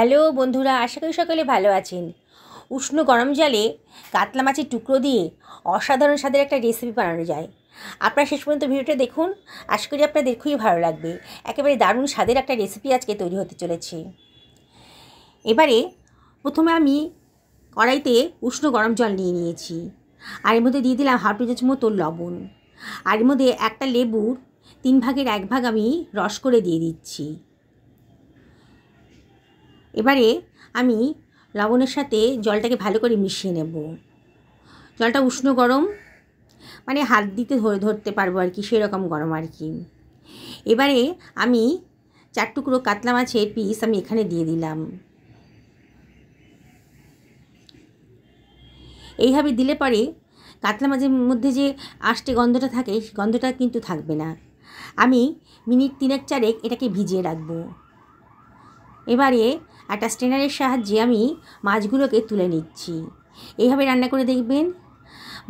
Hello বন্ধুরা, আশা করি সকলে ভালো আছেন। উষ্ণ গরম জলে কাতলা মাছের টুকরো দিয়ে অসাধারণ স্বাদের একটা রেসিপি বানানো যায়। আপনারা শেষ পর্যন্ত ভিডিওটা দেখুন, আশা করি আপনাদের খুবই ভালো লাগবে। একেবারে দারুণ স্বাদের একটা রেসিপি আজকে তৈরি হতে চলেছে। এবারে প্রথমে আমি কড়াইতে উষ্ণ গরম জল নিয়ে নিয়েছি, আর এর মধ্যে দিয়ে দিলাম হাফ টি চামচ মতো লবণ, আর এর মধ্যে একটা লেবুর 3 ভাগের 1 ভাগ আমি রস করে দিয়ে দিচ্ছি। এবারে আমি লবণের সাথে জলটাকে ভালো করে মিশিয়ে নেব। জলটা উষ্ণ গরম, মানে হাত দিতে ধরতে পারবো আর কি, সেরকম গরম আর কি। এবারে আমি 4 টুকরো কাতলা মাছের পিস আমি এখানে দিয়ে দিলাম। এইভাবে দিলে পরে কাতলা মাছের মধ্যে যে আষ্টে গন্ধটা থাকে, সেই গন্ধটা কিন্তু থাকবে না। আমি মিনিট 3-4 এটাকে ভিজিয়ে রাখবো। এবারে একটা স্ট্রেনারের সাহায্যে আমি মাছগুলোকে তুলে নিচ্ছি। এইভাবে রান্না করে দেখবেন,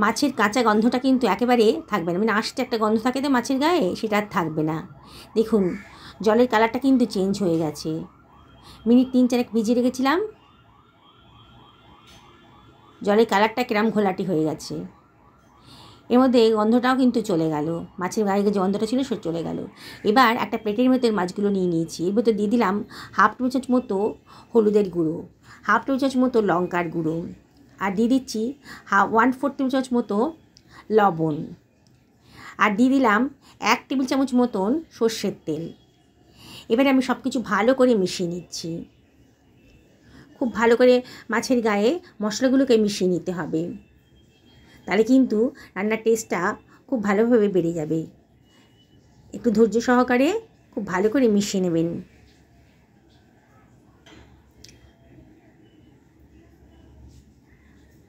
মাছের কাঁচা গন্ধটা কিন্তু একেবারে থাকবে না, মানে আস্তে একটা গন্ধ থাকে তো মাছের গায়ে, সেটা আর থাকবে না। দেখুন জলের কালারটা কিন্তু চেঞ্জ হয়ে গেছে। মিনিট 3-4 ভিজিয়ে রেখেছিলাম, জলের কালারটা কিরম ঘোলাটি হয়ে গেছে। এর মধ্যে গন্ধটাও কিন্তু চলে গেল, মাছের গায়ে যে গন্ধটা ছিল সে চলে গেল। এবার একটা প্লেটের মধ্যে মাছগুলো নিয়ে নিয়েছি। এর মধ্যে দিয়ে দিলাম হাফ টি চামচ মতো হলুদের গুঁড়ো, হাফ টি চামচ মতো লঙ্কার গুঁড়ো, আর দিয়ে দিচ্ছি 1/4 টেবিল চামচ মতো লবণ, আর দিয়ে দিলাম 1 টেবিল চামচ মতন সর্ষের তেল। এবারে আমি সব কিছু ভালো করে মিশিয়ে নিচ্ছি। খুব ভালো করে মাছের গায়ে মশলাগুলোকে মিশিয়ে নিতে হবে, তাহলে কিন্তু রান্নার টেস্টটা খুব ভালোভাবে বেড়ে যাবে। একটু ধৈর্য সহকারে খুব ভালো করে মিশিয়ে নেবেন।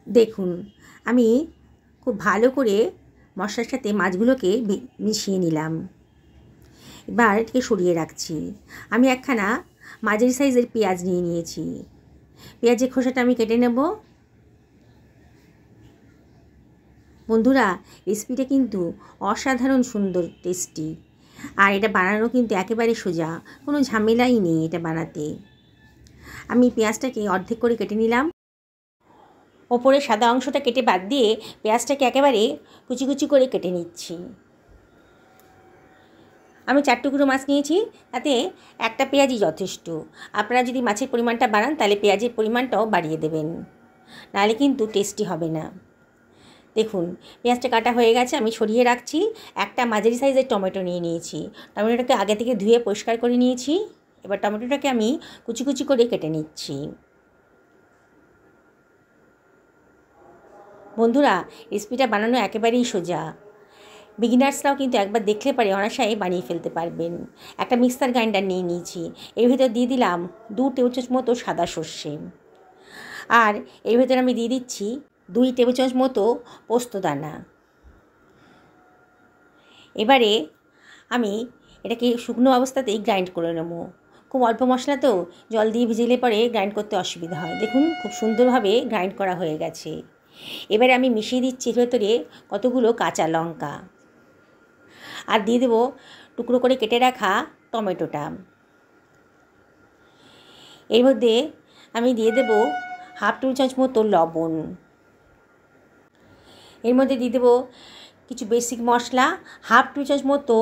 দেখুন আমি খুব ভালো করে মশলার সাথে মাছগুলোকে মিশিয়ে নিলাম। এবার এটাকে সরিয়ে রাখছি। আমি একখানা মাঝারি সাইজের পেঁয়াজ নিয়ে নিয়েছি। পেঁয়াজের খোসাটা আমি কেটে নেব। বন্ধুরা, রেসিপিটা কিন্তু অসাধারণ সুন্দর টেস্টি, আর এটা বানানো কিন্তু একেবারে সোজা, কোনো ঝামেলাই নেই এটা বানাতে। আমি পেঁয়াজটাকে অর্ধেক করে কেটে নিলাম। ওপরে সাদা অংশটা কেটে বাদ দিয়ে পেঁয়াজটাকে একেবারে কুচি কুচি করে কেটে নিচ্ছি। আমি 4 টুকরো মাছ নিয়েছি, তাতে একটা পেঁয়াজই যথেষ্ট। আপনারা যদি মাছের পরিমাণটা বাড়ান তাহলে পেঁয়াজের পরিমাণটাও বাড়িয়ে দেবেন, নাহলে কিন্তু টেস্টি হবে না। দেখুন পেঁয়াজটা কাটা হয়ে গেছে, আমি সরিয়ে রাখছি। একটা মাঝারি সাইজের টমেটো নিয়ে নিয়েছি। টমেটোটাকে আগে থেকে ধুয়ে পরিষ্কার করে নিয়েছি। এবার টমেটোটাকে আমি কুচি কুচি করে কেটে নিচ্ছি। বন্ধুরা, রেসিপিটা বানানো একেবারেই সোজা, বিগিনার্সরাও কিন্তু একবার দেখলে পারে অনায়াসে বানিয়ে ফেলতে পারবেন। একটা মিক্সার গ্রাইন্ডার নিয়ে নিয়েছি। এর ভিতর দিয়ে দিলাম 2 টেবিল চামচ মতো সাদা সর্ষে, আর এর ভিতরে আমি দিয়ে দিচ্ছি 2 টেবিল চামচ মতো পোস্তদানা। এবারে আমি এটাকে শুকনো অবস্থাতেই গ্রাইন্ড করে নেব। খুব অল্প মশলা তো, জল দিয়ে ভিজিয়ে পরে গ্রাইন্ড করতে অসুবিধা হয়। দেখুন খুব সুন্দরভাবে গ্রাইন্ড করা হয়ে গেছে। এবারে আমি মিশিয়ে দিচ্ছি এর ভেতরে কতগুলো কাঁচা লঙ্কা, আর দিয়ে দেবো টুকরো করে কেটে রাখা টমেটোটা। এর মধ্যে আমি দিয়ে দেবো হাফ টেবিল চামচ মতো লবণ। এর মধ্যে দিয়ে দেবো কিছু বেসিক মশলা, হাফ টেবিল চামচ মতো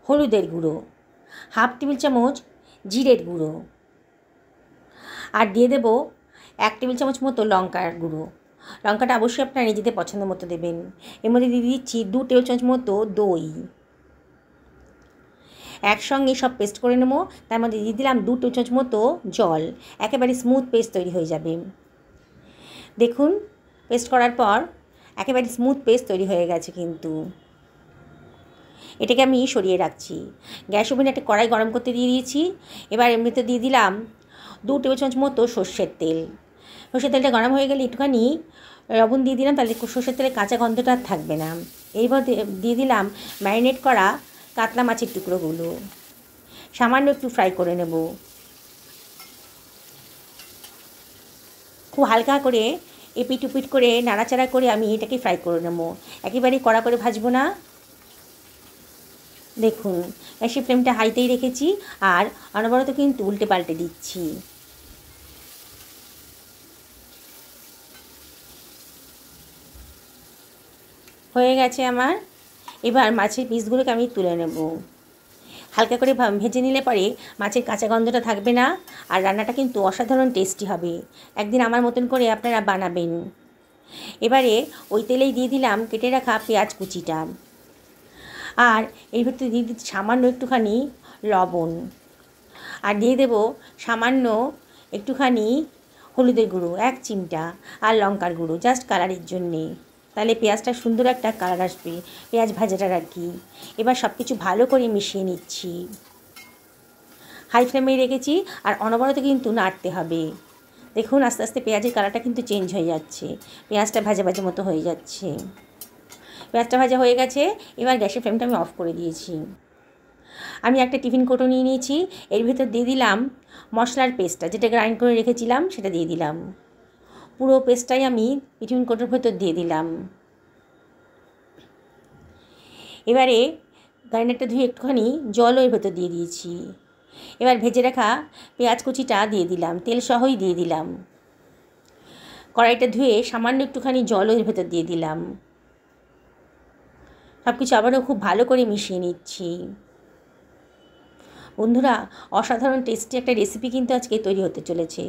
হলুদের গুঁড়ো, হাফ টেবিল চামচ জিরের গুঁড়ো, আর দিয়ে দেবো 1 টেবিল চামচ মতো লঙ্কার গুঁড়ো। লঙ্কাটা অবশ্যই আপনারা নিজেদের পছন্দ মতো দেবেন। এর মধ্যে দিয়ে দিচ্ছি 2 টেবিল চামচ মতো দই। একসঙ্গে সব পেস্ট করে নেব। তার মধ্যে দিয়ে দিলাম 2 টেবিল চামচ মতো জল, একেবারে স্মুথ পেস্ট তৈরি হয়ে যাবে। দেখুন পেস্ট করার পর একেবারে স্মুথ পেস্ট তৈরি হয়ে গেছে কিন্তু। এটাকে আমি সরিয়ে রাখছি। গ্যাস ওভেনে একটা কড়াই গরম করতে দিয়ে দিয়েছি। এবার এমনিতে দিয়ে দিলাম 2 টেবিল চামচ মতো সর্ষের তেল। সর্ষের তেলটা গরম হয়ে গেলে একটুখানি লবণ দিয়ে দিলাম, তাহলে সর্ষের তেলের কাঁচা গন্ধটা আর থাকবে না। এইবার দিয়ে দিলাম ম্যারিনেট করা কাতলা মাছের টুকরোগুলো, সামান্য একটু ফ্রাই করে নেব। খুব হালকা করে এপিট উপিট করে নাড়াচাড়া করে আমি এটাকে ফ্রাই করে নেব, একেবারেই কড়া করে ভাজবো না। দেখুন গ্যাসের ফ্লেমটা হাইতেই রেখেছি, আর অনবরত কিন্তু উল্টে পাল্টে দিচ্ছি। হয়ে গেছে আমার। এবার মাছের পিসগুলোকে আমি তুলে নেব। হালকা করে ভেজে নিলে পরে মাছের কাঁচা গন্ধটা থাকবে না, আর রান্নাটা কিন্তু অসাধারণ টেস্টি হবে। একদিন আমার মতন করে আপনারা বানাবেন। এবারে ওই তেলেই দিয়ে দিলাম কেটে রাখা পেঁয়াজ কুচিটা, আর এর ভিতরে দিয়ে দিচ্ছি সামান্য একটুখানি লবণ, আর দিয়ে দেব সামান্য একটুখানি হলুদের গুঁড়ো 1 চিমটা, আর লঙ্কার গুঁড়ো জাস্ট কালারের জন্যে, তাহলে পেঁয়াজটা সুন্দর একটা কালার আসবে পেঁয়াজ ভাজাটার আর কি। এবার সব কিছু ভালো করে মিশিয়ে নিচ্ছি। হাই ফ্লেমে রেখেছি, আর অনবরত কিন্তু নাড়তে হবে। দেখুন আস্তে আস্তে পেঁয়াজের কালারটা কিন্তু চেঞ্জ হয়ে যাচ্ছে, পেঁয়াজটা ভাজা ভাজা মতো হয়ে যাচ্ছে। পেঁয়াজটা ভাজা হয়ে গেছে, এবার গ্যাসের ফ্লেমটা আমি অফ করে দিয়েছি। আমি একটা টিফিন কৌটো নিয়ে নিয়েছি, এর ভিতর দিয়ে দিলাম মশলার পেস্টটা, যেটা গ্রাইন্ড করে রেখেছিলাম সেটা দিয়ে দিলাম। পুরো পেস্টটাই আমি টিফিন কৌটোর ভেতর দিয়ে দিলাম। এবারে গ্রাইন্ডারটা ধুয়ে একটুখানি জলও এর ভেতর দিয়ে দিয়েছি। এবার ভেজে রাখা পেঁয়াজ কুচিটা দিয়ে দিলাম, তেল সহই দিয়ে দিলাম। কড়াইটা ধুয়ে সামান্য একটুখানি জলও এর ভেতর দিয়ে দিলাম। সব কিছু আবারও খুব ভালো করে মিশিয়ে নিচ্ছি। বন্ধুরা, অসাধারণ টেস্টি একটা রেসিপি কিন্তু আজকে তৈরি হতে চলেছে।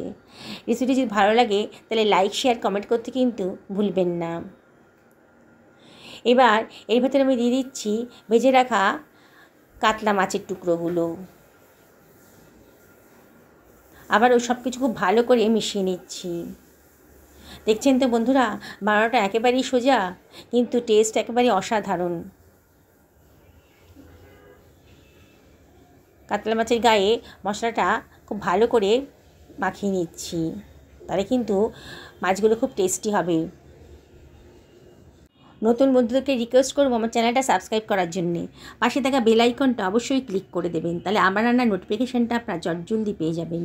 রেসিপিটি যদি ভালো লাগে তাহলে লাইক শেয়ার কমেন্ট করতে কিন্তু ভুলবেন না। এবার এর ভেতরে আমি দিয়ে দিচ্ছি ভেজে রাখা কাতলা মাছের টুকরোগুলো। আবার ওই সব কিছু খুব ভালো করে মিশিয়ে নিচ্ছি। দেখছেন তো বন্ধুরা, বানানোটা একেবারেই সোজা, কিন্তু টেস্ট একেবারেই অসাধারণ। কাতলা মাছের গায়ে মশলাটা খুব ভালো করে মাখিয়ে নিচ্ছি, তাহলে কিন্তু মাছগুলো খুব টেস্টি হবে। নতুন বন্ধুদেরকে রিকোয়েস্ট করবো আমার চ্যানেলটা সাবস্ক্রাইব করার জন্যে, পাশে থাকা বেল আইকনটা অবশ্যই ক্লিক করে দেবেন, তাহলে আমার রান্নার নোটিফিকেশানটা আপনারা জলদি পেয়ে যাবেন।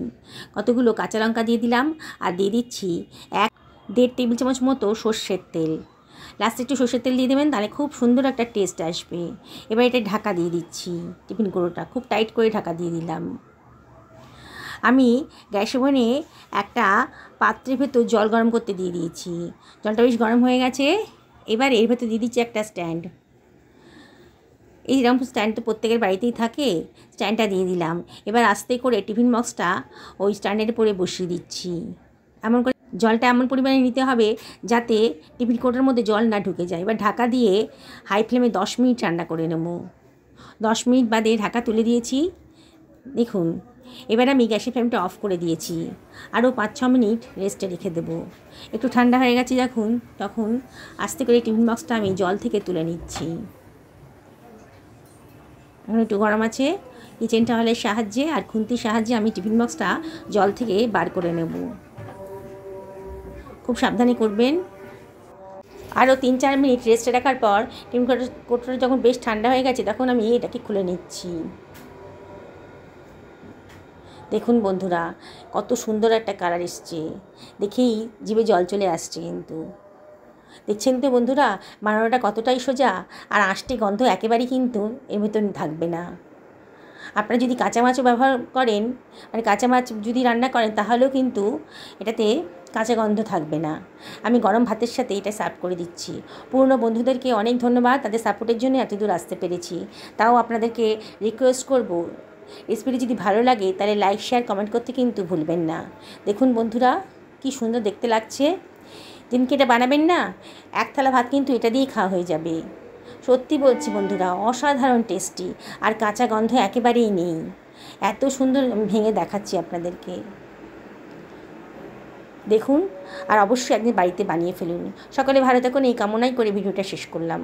কতগুলো কাঁচা লঙ্কা দিয়ে দিলাম, আর দিয়ে দিচ্ছি 1.5 টেবিল চামচ মতো সর্ষের তেল। লাস্টে একটু সর্ষের তেল দিয়ে দেবেন, তাহলে খুব সুন্দর একটা টেস্ট আসবে। এবার এটা ঢাকা দিয়ে দিচ্ছি, টিফিন কৌটোটা খুব টাইট করে ঢাকা দিয়ে দিলাম। আমি গ্যাসে ওভেনে একটা পাত্রের ভেতর জল গরম করতে দিয়ে দিয়েছি, জলটা বেশ গরম হয়ে গেছে। এবার এর ভেতর দিয়ে দিচ্ছি একটা স্ট্যান্ড। এইরকম স্ট্যান্ড তো প্রত্যেকের বাড়িতেই থাকে, স্ট্যান্ডটা দিয়ে দিলাম। এবার আস্তে করে টিফিন বক্সটা ওই স্ট্যান্ডের উপরে বসিয়ে দিচ্ছি। এমন করে জলটা এমন পরিমাণে নিতে হবে যাতে টিফিন কৌটোর মধ্যে জল না ঢুকে যায়। এবার ঢাকা দিয়ে হাই ফ্লেমে 10 মিনিট রান্না করে নেব। 10 মিনিট বাদে ঢাকা তুলে দিয়েছি। দেখুন এবার আমি গ্যাসের ফ্লেমটা অফ করে দিয়েছি, আরও 5-6 মিনিট রেস্টে রেখে দেবো। একটু ঠান্ডা হয়ে গেছে যখন, তখন আস্তে করে টিফিন বক্সটা আমি জল থেকে তুলে নিচ্ছি। এখন একটু গরম আছে, কিচেন টাওয়ালের সাহায্যে আর খুন্তির সাহায্যে আমি টিফিন বক্সটা জল থেকে বার করে নেব। খুব সাবধানে করবেন। আরও 3-4 মিনিট রেস্টে রাখার পর টিফিন কৌটোটা যখন বেশ ঠান্ডা হয়ে গেছে, তখন আমি এটাকে খুলে নিচ্ছি। দেখুন বন্ধুরা, কত সুন্দর একটা কালার এসছে, দেখেই জিভে জল চলে আসছে। কিন্তু দেখছেন তো বন্ধুরা, বানানোটা কতটাই সোজা, আর আঁশটে গন্ধ একেবারেই কিন্তু এর ভেতর থাকবে না। আপনারা যদি কাঁচা মাছও ব্যবহার করেন, মানে কাঁচা মাছ যদি রান্না করেন, তাহলেও কিন্তু এটাতে কাঁচা গন্ধ থাকবে না। আমি গরম ভাতের সাথে এটা সার্ভ করে দিচ্ছি। পুরনো বন্ধুদেরকে অনেক ধন্যবাদ, তাদের সাপোর্টের জন্য এত দূর আসতে পেরেছি। তাও আপনাদেরকে রিকোয়েস্ট করব, রেসিপিটি যদি ভালো লাগে তাহলে লাইক শেয়ার কমেন্ট করতে কিন্তু ভুলবেন না। দেখুন বন্ধুরা, কি সুন্দর দেখতে লাগছে। দিনকে এটা বানাবেন না, 1 থালা ভাত কিন্তু এটা দিয়েই খাওয়া হয়ে যাবে। সত্যি বলছি বন্ধুরা, অসাধারণ টেস্টি, আর কাঁচা গন্ধ একেবারেই নেই। এত সুন্দর ভেঙে দেখাচ্ছি আপনাদেরকে, দেখুন। আর অবশ্যই একদিন বাড়িতে বানিয়ে ফেলুন। সকলে ভালো থাকুন এই কামনাই করে ভিডিওটা শেষ করলাম।